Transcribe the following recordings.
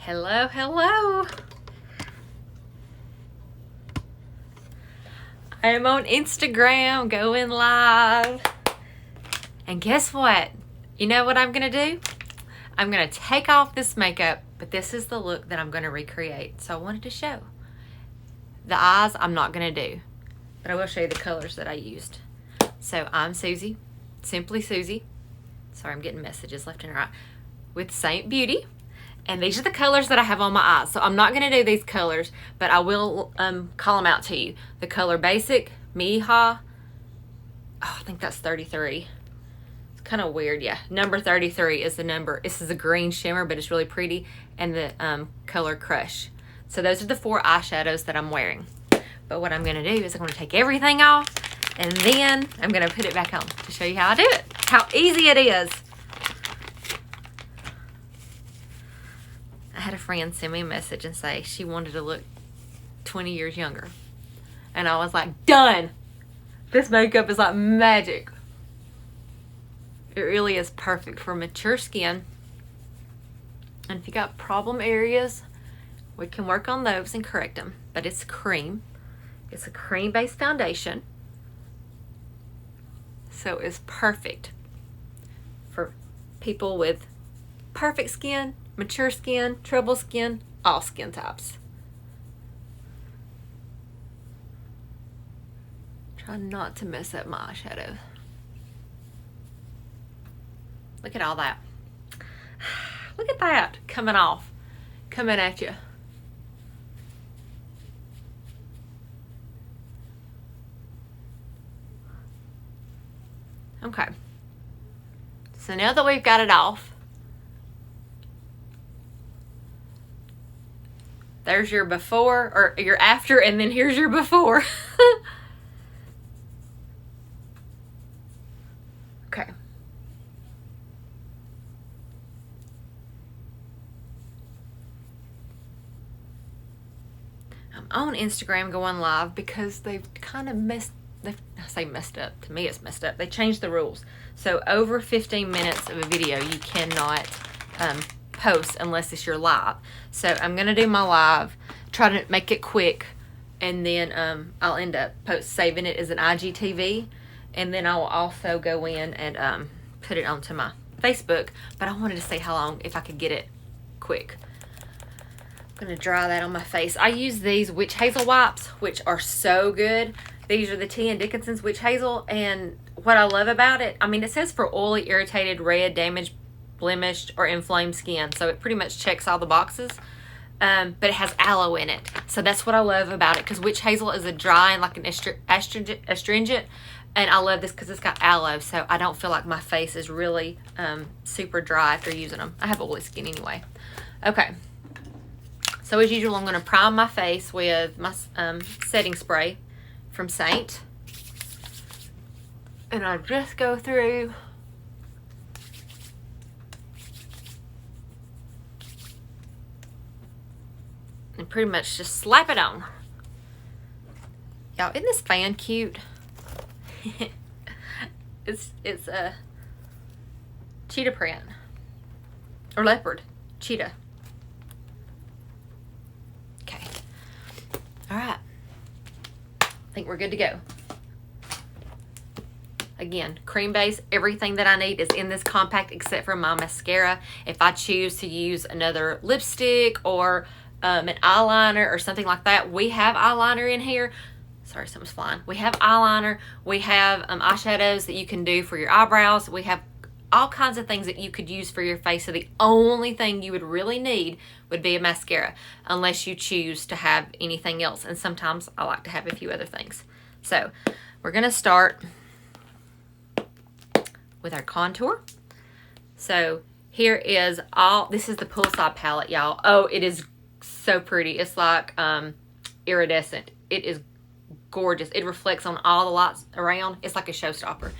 Hello, hello. I am on Instagram going live. And guess what? You know what I'm going to do? I'm going to take off this makeup, but this is the look that I'm going to recreate. So I wanted to show. The eyes I'm not going to do, but I will show you the colors that I used. So I'm Susie, Simply Susie. Sorry, I'm getting messages left and right. With Seint Beauty. And these are the colors that I have on my eyes. So I'm not going to do these colors, but I will call them out to you. The color Basic, Mija. Oh, I think that's 33. It's kind of weird, yeah. Number 33 is the number. This is a green shimmer, but it's really pretty. And the color Crush. So those are the 4 eyeshadows that I'm wearing. But what I'm going to do is I'm going to take everything off, and then I'm going to put it back on to show you how I do it. How easy it is. I had a friend send me a message and say she wanted to look 20 years younger. And I was like, done! This makeup is like magic. It really is perfect for mature skin. And if you got problem areas, we can work on those and correct them. But it's cream. It's a cream-based foundation. So it's perfect for people with perfect skin, mature skin, trouble skin, all skin types. Try not to mess up my eyeshadow. Look at all that. Look at that coming off, coming at you. Okay. So now that we've got it off, there's your before, or your after, and then here's your before. Okay. I'm on Instagram going live because they've kind of messed up. To me, it's messed up. They changed the rules. So over 15 minutes of a video, you cannot post unless it's your live. So I'm gonna do my live, try to make it quick, and then I'll end up saving it as an IGTV, and then I'll also go in and put it onto my Facebook. But I wanted to see how long, if I could get it quick. I'm gonna dry that on my face. I use these Witch Hazel wipes, which are so good. These are the T. and Dickinson's Witch Hazel, and what I love about it, I mean, it says for oily, irritated, red, damaged, blemished, or inflamed skin, so it pretty much checks all the boxes, but it has aloe in it, so that's what I love about it, because Witch Hazel is a dry and like an astringent, and I love this because it's got aloe, so I don't feel like my face is really super dry after using them. I have oily skin anyway. Okay, so as usual, I'm going to prime my face with my setting spray from Seint, and I just go through and pretty much just slap it on. Y'all, isn't this fan cute? it's a cheetah print or leopard cheetah. Okay, all right. I think we're good to go. Again, cream base, everything that I need is in this compact except for my mascara. If I choose to use another lipstick or an eyeliner or something like that, we have eyeliner in here. Sorry, something's flying. We have eyeliner. We have eyeshadows that you can do for your eyebrows. We have all kinds of things that you could use for your face. So the only thing you would really need would be a mascara, unless you choose to have anything else. And sometimes I like to have a few other things. So we're going to start with our contour. So here is this is the Poolside Palette, y'all. Oh, it is so pretty. It's like iridescent. It is gorgeous. It reflects on all the lights around. It's like a showstopper.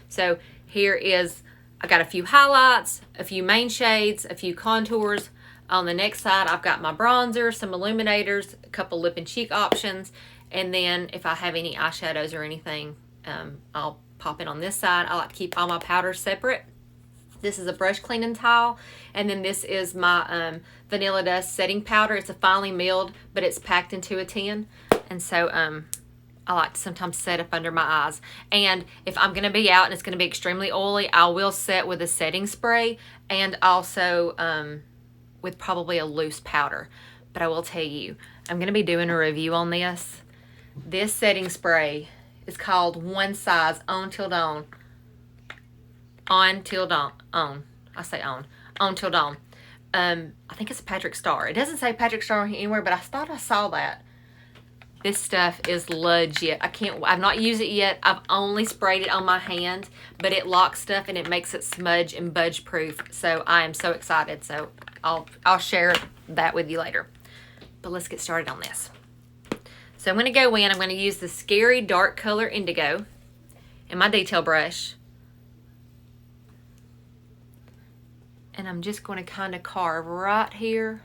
So here is, I got a few highlights, a few main shades, a few contours. On the next side, I've got my bronzer, some illuminators, a couple lip and cheek options, and then if I have any eyeshadows or anything, I'll pop it on this side. I like to keep all my powders separate. This is a brush cleaning towel, and then this is my Vanilla Dust setting powder. It's a finely milled, but it's packed into a tin, and so I like to sometimes set up under my eyes. And if I'm going to be out and it's going to be extremely oily, I will set with a setting spray and also with probably a loose powder. But I will tell you, I'm going to be doing a review on this. This setting spray is called One Size On Till Dawn. On Till Dawn. On. I say on. On Till Dawn. I think it's a Patrick Star. It doesn't say Patrick Star anywhere, but I thought I saw that. This stuff is legit. I've not used it yet. I've only sprayed it on my hand, but it locks stuff and it makes it smudge and budge proof. So I am so excited. So I'll share that with you later. But let's get started on this. So I'm going to go in. I'm going to use the Scary Dark Color Indigo in my detail brush. And I'm just going to kind of carve right here.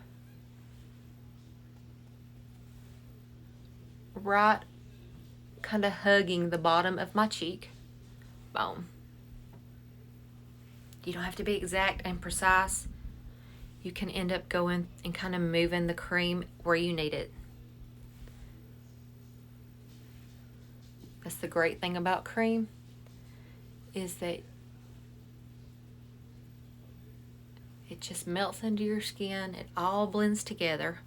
Right, kind of hugging the bottom of my cheek. Boom. You don't have to be exact and precise. You can end up going and kind of moving the cream where you need it. That's the great thing about cream, is that it just melts into your skin. It all blends together.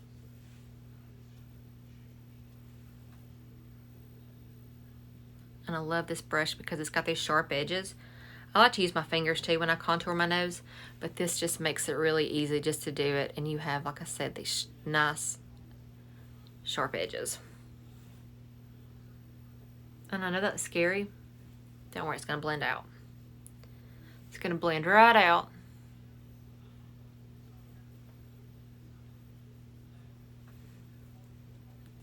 And I love this brush because it's got these sharp edges. I like to use my fingers too when I contour my nose, but this just makes it really easy just to do it. And you have, like I said, these nice sharp edges. And I know that's scary. Don't worry, it's going to blend out. It's going to blend right out.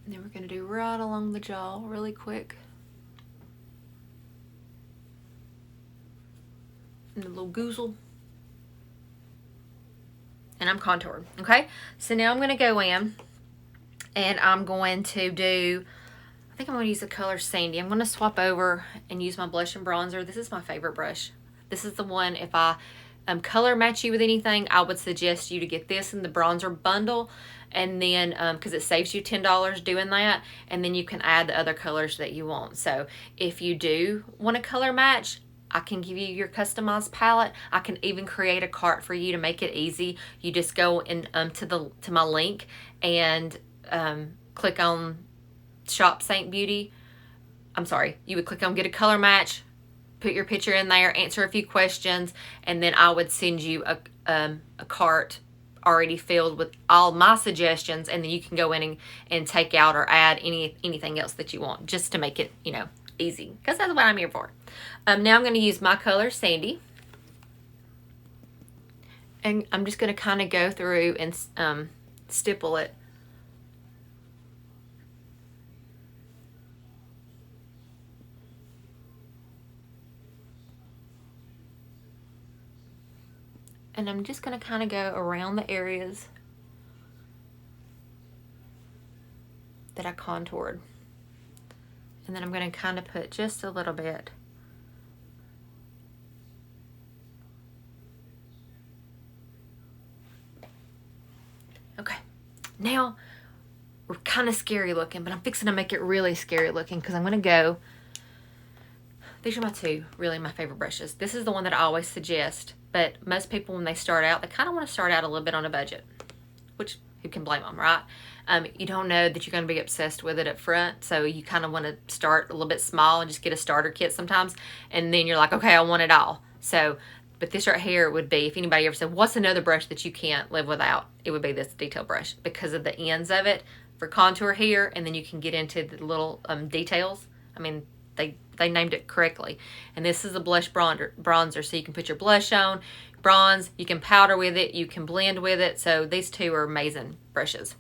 And then we're going to do right along the jaw really quick. And a little goozle. And I'm contoured. Okay? So now I'm going to go in and I'm going to do, I think I'm going to use the color Sandy. I'm going to swap over and use my blush and bronzer. This is my favorite brush. This is the one, if I color match you with anything, I would suggest you to get this in the bronzer bundle. And then, because it saves you $10 doing that, and then you can add the other colors that you want. So if you do want a color match, I can give you your customized palette. I can even create a cart for you to make it easy. You just go in to my link and click on Shop Seint Beauty. I'm sorry, you would click on Get a Color Match, put your picture in there, answer a few questions, and then I would send you a cart already filled with all my suggestions, and then you can go in and take out or add anything else that you want, just to make it, you know, easy, because that's what I'm here for. Now I'm going to use my color Sandy, and I'm just going to kind of go through and stipple it. And I'm just going to kind of go around the areas that I contoured. And then I'm going to kind of put just a little bit. Okay. Now, we're kind of scary looking, but I'm fixing to make it really scary looking because I'm going to go. These are my favorite brushes. This is the one that I always suggest, but most people when they start out, they kind of want to start out a little bit on a budget, which who can blame them, right? You don't know that you're going to be obsessed with it up front, so you kind of want to start a little bit small and just get a starter kit sometimes, and then you're like, okay, I want it all. So, but this right here would be, if anybody ever said, what's another brush that you can't live without? It would be this detail brush because of the ends of it for contour here, and then you can get into the little details. I mean, they named it correctly. And this is a blush bronzer, so you can put your blush on, bronze, you can powder with it, you can blend with it. So these two are amazing brushes.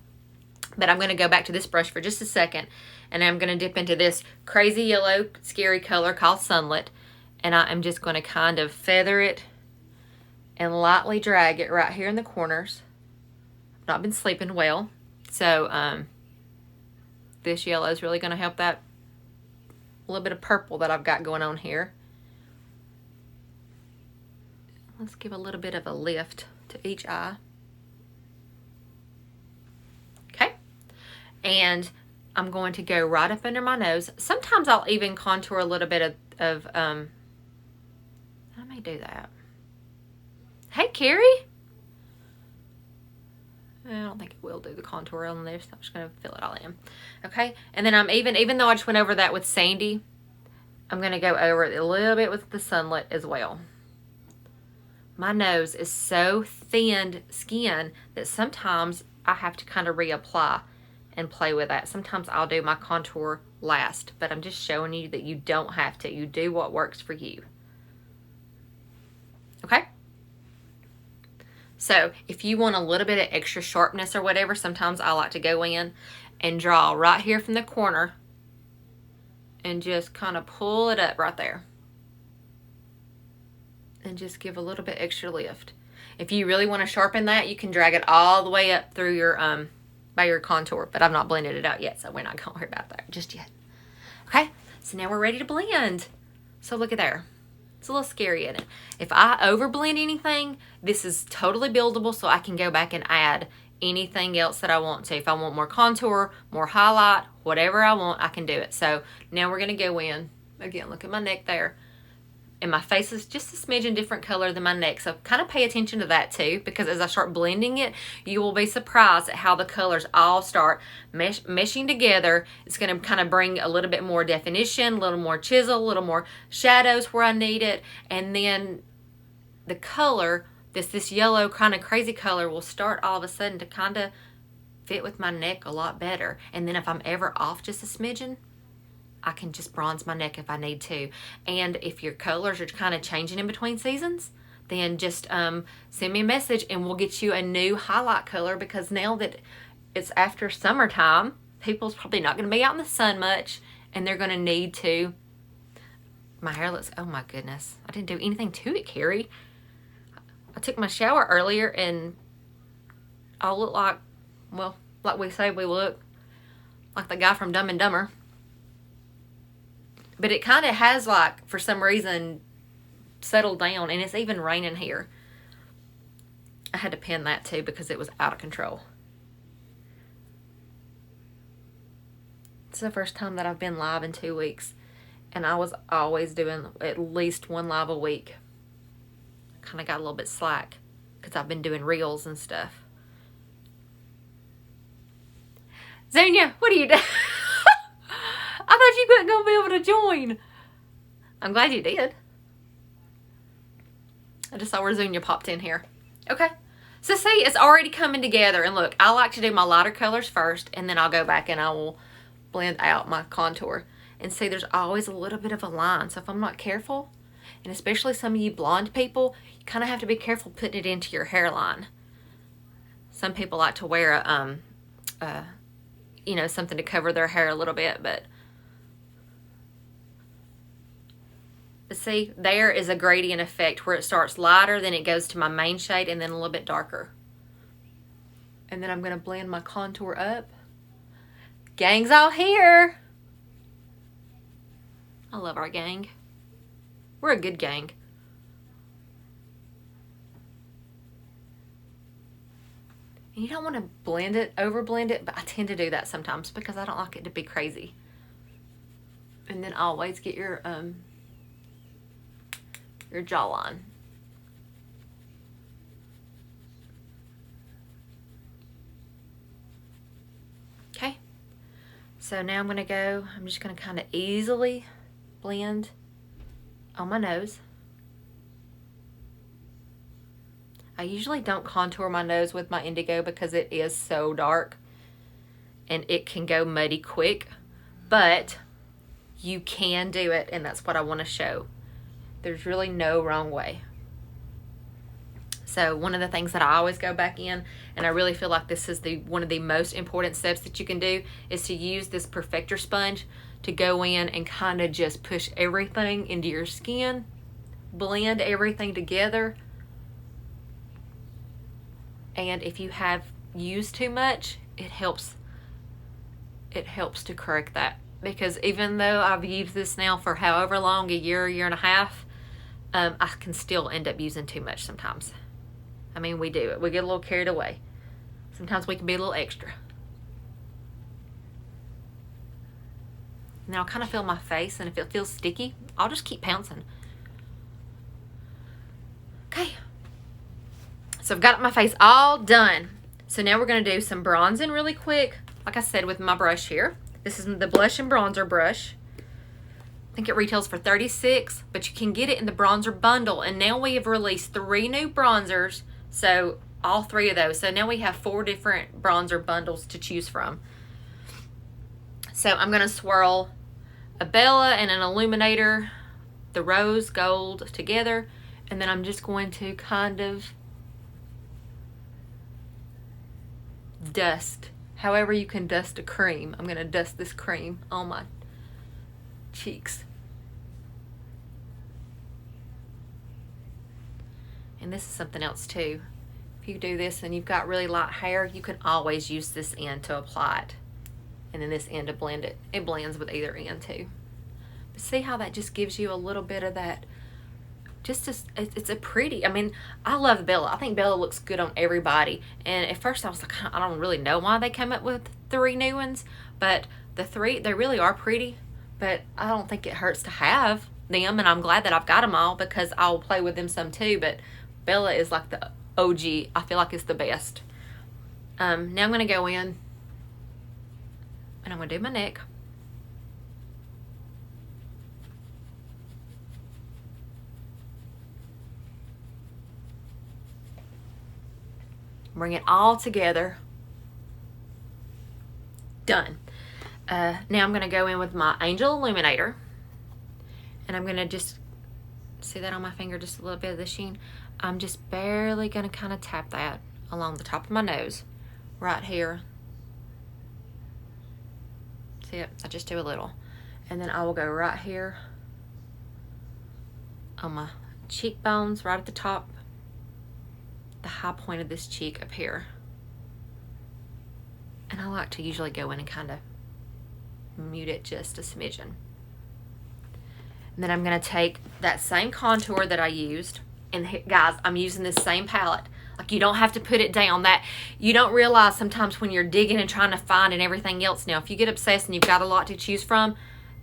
But I'm going to go back to this brush for just a second, and I'm going to dip into this crazy yellow scary color called Sunlit, and I'm just going to kind of feather it and lightly drag it right here in the corners. I've not been sleeping well, so this yellow is really going to help that little bit of purple that I've got going on here. Let's give a little bit of a lift to each eye. Okay. And I'm going to go right up under my nose. Sometimes I'll even contour a little bit of I may do that. Hey, Carrie. I don't think it will do the contour on this. I'm just going to fill it all in. Okay. And then I'm even though I just went over that with Sandy, I'm going to go over it a little bit with the Sunlit as well. My nose is so thinned skin that sometimes I have to kind of reapply and play with that. Sometimes I'll do my contour last, but I'm just showing you that you don't have to. You do what works for you. Okay? So if you want a little bit of extra sharpness or whatever, sometimes I like to go in and draw right here from the corner and just kind of pull it up right there. And just give a little bit extra lift. If you really want to sharpen that, you can drag it all the way up through your by your contour, but I've not blended it out yet, so we're not going to worry about that just yet. Okay, so now we're ready to blend. So look at there. It's a little scary in it. If I overblend anything, this is totally buildable, so I can go back and add anything else that I want to. If I want more contour, more highlight, whatever I want, I can do it. So now we're going to go in. Again, look at my neck there. And my face is just a smidgen different color than my neck. So kind of pay attention to that too, because as I start blending it, you will be surprised at how the colors all start meshing together. It's going to kind of bring a little bit more definition, a little more chisel, a little more shadows where I need it. And then the color, this yellow kind of crazy color, will start all of a sudden to kind of fit with my neck a lot better. And then if I'm ever off just a smidgen, I can just bronze my neck if I need to. And if your colors are kind of changing in between seasons, then just send me a message and we'll get you a new highlight color, because now that it's after summertime, people's probably not going to be out in the sun much, and they're going to need to. My hair looks, oh my goodness. I didn't do anything to it, Carrie. I took my shower earlier and I look like, well, like we say we look, like the guy from Dumb and Dumber. But it kind of has, like, for some reason, settled down. And it's even raining here. I had to pin that too because it was out of control. It's the first time that I've been live in 2 weeks. And I was always doing at least one live a week. Kind of got a little bit slack because I've been doing reels and stuff. Zunia, what are you doing? I thought you weren't going to be able to join. I'm glad you did. I just saw where Zunia popped in here. Okay. So see, it's already coming together. And look, I like to do my lighter colors first, and then I'll go back and I will blend out my contour. And see, there's always a little bit of a line. So if I'm not careful, and especially some of you blonde people, you kind of have to be careful putting it into your hairline. Some people like to wear you know, something to cover their hair a little bit, but see, there is a gradient effect where it starts lighter, then it goes to my main shade, and then a little bit darker. And then I'm going to blend my contour up. Gang's all here. I love our gang. We're a good gang. And you don't want to blend it, over blend it, but I tend to do that sometimes because I don't like it to be crazy. And then always get your jawline. Okay. So now I'm going to go, I'm just going to kind of easily blend on my nose. I usually don't contour my nose with my indigo because it is so dark and it can go muddy quick, but you can do it, and that's what I want to show. There's really no wrong way. So one of the things that I always go back in, and I really feel like this is one of the most important steps that you can do, is to use this perfector sponge to go in and kind of just push everything into your skin, blend everything together. And if you have used too much, it helps to correct that. Because even though I've used this now for however long, a year and a half, I can still end up using too much sometimes. I mean, we do it. We get a little carried away. Sometimes we can be a little extra. Now I'll kind of feel my face, and if it feels sticky, I'll just keep pouncing. Okay. So I've got my face all done. So now we're going to do some bronzing really quick. Like I said, with my brush here. This is the blush and bronzer brush. I think it retails for $36, but you can get it in the bronzer bundle. And now we have released 3 new bronzers. So all 3 of those. So now we have 4 different bronzer bundles to choose from. So I'm going to swirl a Bella and an illuminator, the rose gold together. And then I'm just going to kind of dust. However you can dust a cream. I'm going to dust this cream on my cheeks. And this is something else too. If you do this and you've got really light hair, you can always use this end to apply it. And then this end to blend it. It blends with either end too. But see how that just gives you a little bit of that. It's a pretty, I mean, I love Bella. I think Bella looks good on everybody. And at first I was like, I don't really know why they came up with 3 new ones. But the 3, they really are pretty. But I don't think it hurts to have them. And I'm glad that I've got them all because I'll play with them some too. But Bella is like the OG. I feel like it's the best. Now I'm going to go in and I'm going to do my neck. Bring it all together. Done. Now I'm going to go in with my Angel Illuminator. And I'm going to just, see that on my finger, just a little bit of the sheen. I'm just barely going to kind of tap that along the top of my nose. Right here. See it? I just do a little. And then I will go right here on my cheekbones, right at the top. The high point of this cheek up here. And I like to usually go in and kind of mute it just a smidgen. And then I'm going to take that same contour that I used. And guys, I'm using this same palette. Like, you don't have to put it down. That you don't realize sometimes when you're digging and trying to find and everything else. Now, if you get obsessed and you've got a lot to choose from,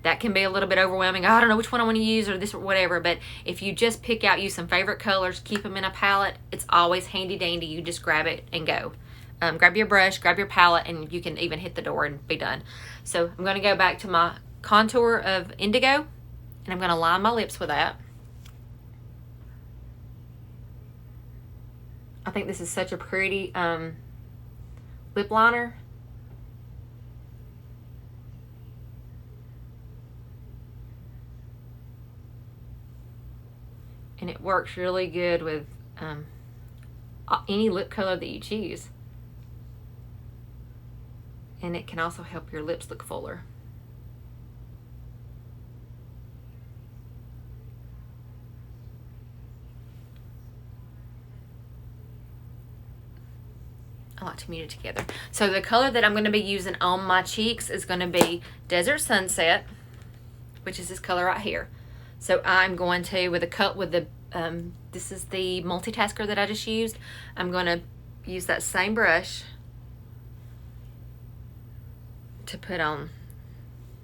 that can be a little bit overwhelming. I don't know which one I want to use or this or whatever. But if you just pick out, use some favorite colors, keep them in a palette, it's always handy dandy. You just grab it and go. Grab your brush, grab your palette, and you can even hit the door and be done. So I'm going to go back to my contour of indigo, and I'm going to line my lips with that. I think this is such a pretty lip liner. And it works really good with any lip color that you choose. And it can also help your lips look fuller. I like to mute it together. So the color that I'm going to be using on my cheeks is going to be Desert Sunset, which is this color right here. So I'm going to, with the this is the multitasker that I just used. I'm going to use that same brush to put on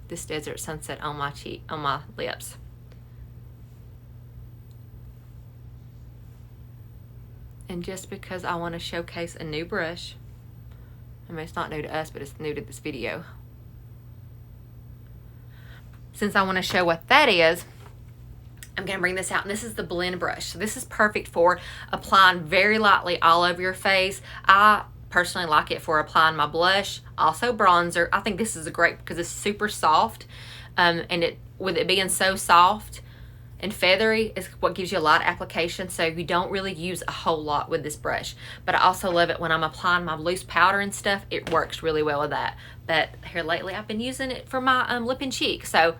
this Desert Sunset on my cheek, on my lips. And just because I want to showcase a new brush, I mean, it's not new to us, but it's new to this video. Since I want to show what that is, I'm going to bring this out, and this is the blend brush. So this is perfect for applying very lightly all over your face. I personally like it for applying my blush, also bronzer. I think this is great because it's super soft, and with it being so soft and feathery is what gives you a lot of application, so you don't really use a whole lot with this brush. But I also love it when I'm applying my loose powder and stuff. It works really well with that. But here lately I've been using it for my lip and cheek. So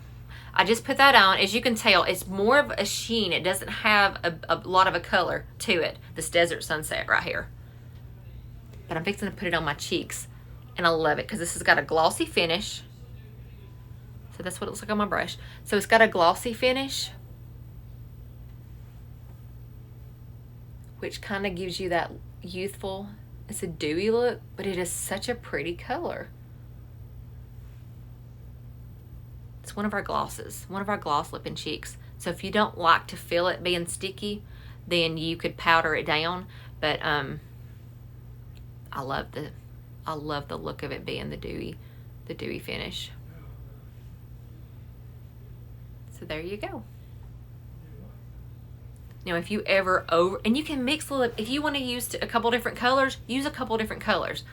I just put that on. As you can tell, it's more of a sheen. It doesn't have a lot of a color to it, this Desert Sunset right here. But I'm fixing to put it on my cheeks, and I love it because this has got a glossy finish. So that's what it looks like on my brush. So it's got a glossy finish. which kind of gives you that youthful, it's a dewy look, but it is such a pretty color. It's one of our glosses, one of our gloss lip and cheeks. So if you don't like to feel it being sticky, then you could powder it down. But I love the look of it being the dewy finish. So there you go. Now, if you ever and you can mix the lip, if you want to use a couple different colors, use a couple different colors.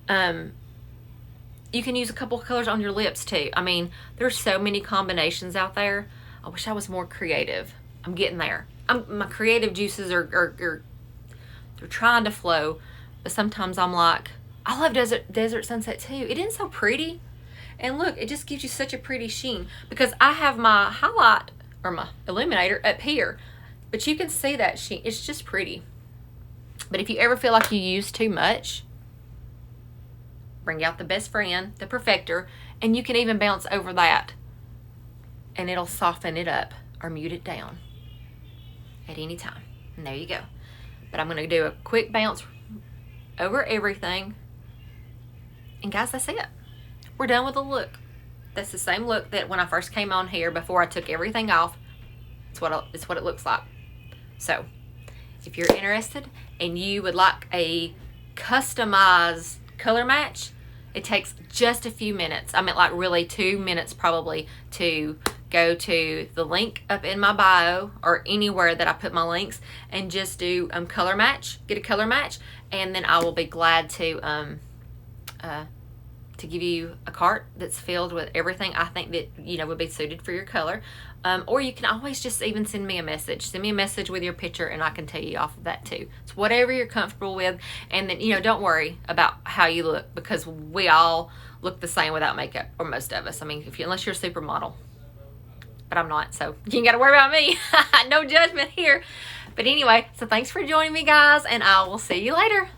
You can use a couple of colors on your lips too. I mean, there's so many combinations out there. I wish I was more creative. I'm getting there. My creative juices are they're trying to flow, but sometimes I'm like, I love Desert Sunset too. It isn't so pretty. And look, it just gives you such a pretty sheen because I have my highlight or my illuminator up here, but you can see that sheen. It's just pretty. But if you ever feel like you use too much, bring out the best friend, the perfector, and you can even bounce over that and it'll soften it up or mute it down at any time. And there you go. But I'm going to do a quick bounce over everything. And guys, that's it. We're done with the look. That's the same look that when I first came on here before I took everything off. It's what it looks like. So if you're interested and you would like a customized color match, it takes just a few minutes. I mean, like really 2 minutes probably to go to the link up in my bio or anywhere that I put my links and just do color match, get a color match, and then I will be glad to give you a cart that's filled with everything I think that would be suited for your color. Or you can always just even send me a message. Send me a message with your picture and I can tell you off of that too. It's whatever you're comfortable with. And then, don't worry about how you look because we all look the same without makeup, or most of us. I mean, unless you're a supermodel. But I'm not, so you ain't got to worry about me. No judgment here. But anyway, so thanks for joining me, guys, and I will see you later.